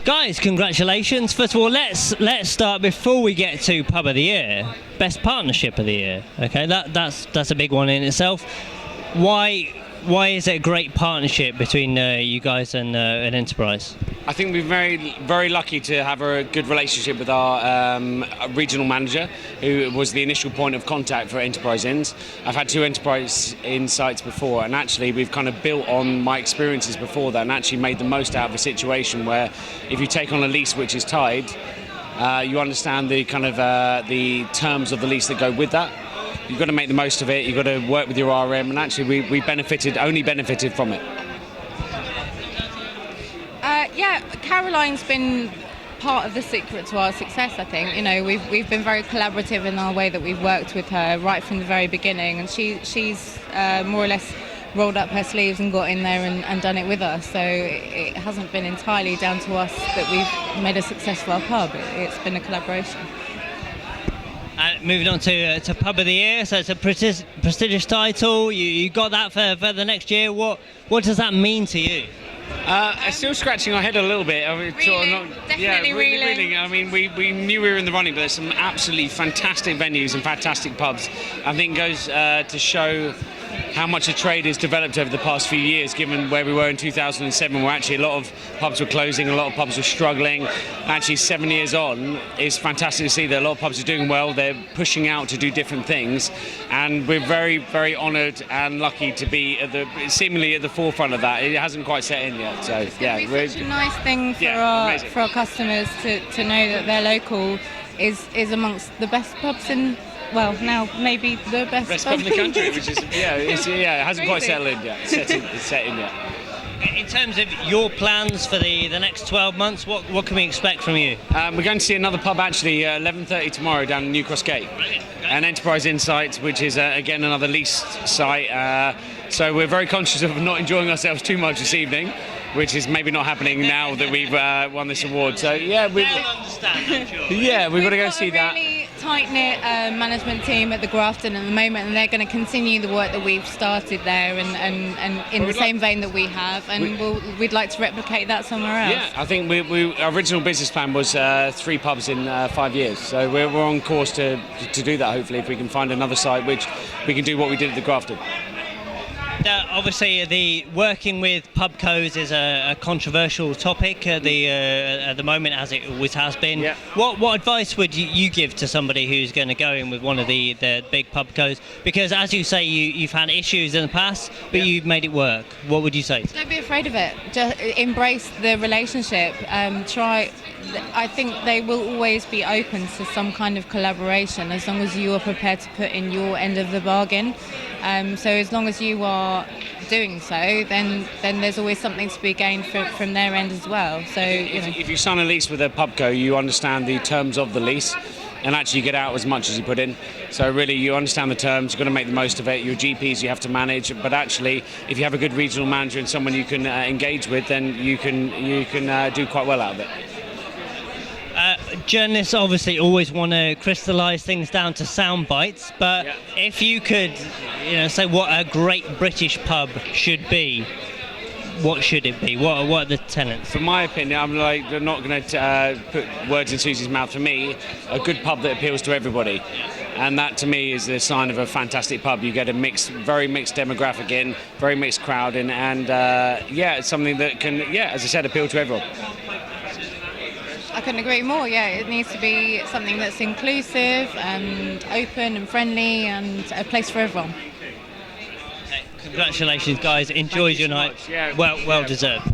Guys, congratulations. First of all, let's start before we get to Pub of the Year. Best Partnership of the Year. Okay, that's a big one in itself. Why is it a great partnership between you guys and Enterprise? I think we're very lucky to have a good relationship with our regional manager, who was the initial point of contact for Enterprise Inns. I've had 2 Enterprise Inn sites before, and actually we've kind of built on my experiences before that and actually made the most out of a situation where if you take on a lease which is tied, you understand the kind of the terms of the lease that go with that. You've got to make the most of it, you've got to work with your RM, and actually we only benefited from it. Yeah, Caroline's been part of the secret to our success, I think. You know, we've been very collaborative in our way that we've worked with her right from the very beginning, and she's more or less rolled up her sleeves and got in there and done it with us. So it hasn't been entirely down to us that we've made a success of our pub. It's been a collaboration. Moving on to Pub of the Year, so it's a prestigious title. You got that for the next year. What does that mean to you? Still scratching our head a little bit. I mean, Definitely reeling. I mean, we knew we were in the running, but there's some absolutely fantastic venues and fantastic pubs. I think it goes to show how much the trade has developed over the past few years, given where we were in 2007, where actually a lot of pubs were closing, a lot of pubs were struggling. Actually, 7 years on, it's fantastic to see that a lot of pubs are doing well. They're pushing out to do different things, and we're very, very honoured and lucky to be seemingly at the forefront of that. It hasn't quite set in yet, so yeah. It's such a nice thing for our customers to know that their local is amongst the best pubs in. Well, now maybe the best pub in the country, which is it hasn't quite settled in yet. It's set in yet. In terms of your plans for the next 12 months, what can we expect from you? We're going to see another pub actually 11:30 tomorrow down in New Cross Gate, an Enterprise Insight, which is again another leased site. So we're very conscious of not enjoying ourselves too much this evening, which is maybe not happening now that we've won this award. So yeah, they'll understand, I'm sure. Yeah, we've got to go see that. Tight-knit management team at the Grafton at the moment, and they're going to continue the work that we've started there and in the same vein that we have, and we'd like to replicate that somewhere else. Yeah, I think our original business plan was 3 pubs in 5 yees, so we're on course to do that, hopefully, if we can find another site which we can do what we did at the Grafton. Obviously, the working with pubcos is a controversial topic at the moment, as it always has been. Yeah. What advice would you give to somebody who's going to go in with one of the big pubcos? Because, as you say, you've had issues in the past, but you've made it work. What would you say? Don't be afraid of it. Just embrace the relationship. I think they will always be open to some kind of collaboration as long as you are prepared to put in your end of the bargain. So as long as you are doing so, then there's always something to be gained from their end as well. So if you sign a lease with a pubco, you understand the terms of the lease, and actually you get out as much as you put in. So really, you understand the terms. You've got to make the most of it. Your GPs you have to manage, but actually, if you have a good regional manager and someone you can engage with, then you can do quite well out of it. Journalists obviously always want to crystallise things down to sound bites, but if you could, say what a great British pub should be, what should it be? What are the tenets? From my opinion, I'm not going to put words in Susie's mouth. For me, a good pub that appeals to everybody, and that to me is the sign of a fantastic pub. You get a very mixed demographic in, very mixed crowd in, and it's something that can, as I said, appeal to everyone. I couldn't agree more. Yeah, it needs to be something that's inclusive and open and friendly and a place for everyone. Congratulations, guys. Enjoy your night. Yeah, well deserved.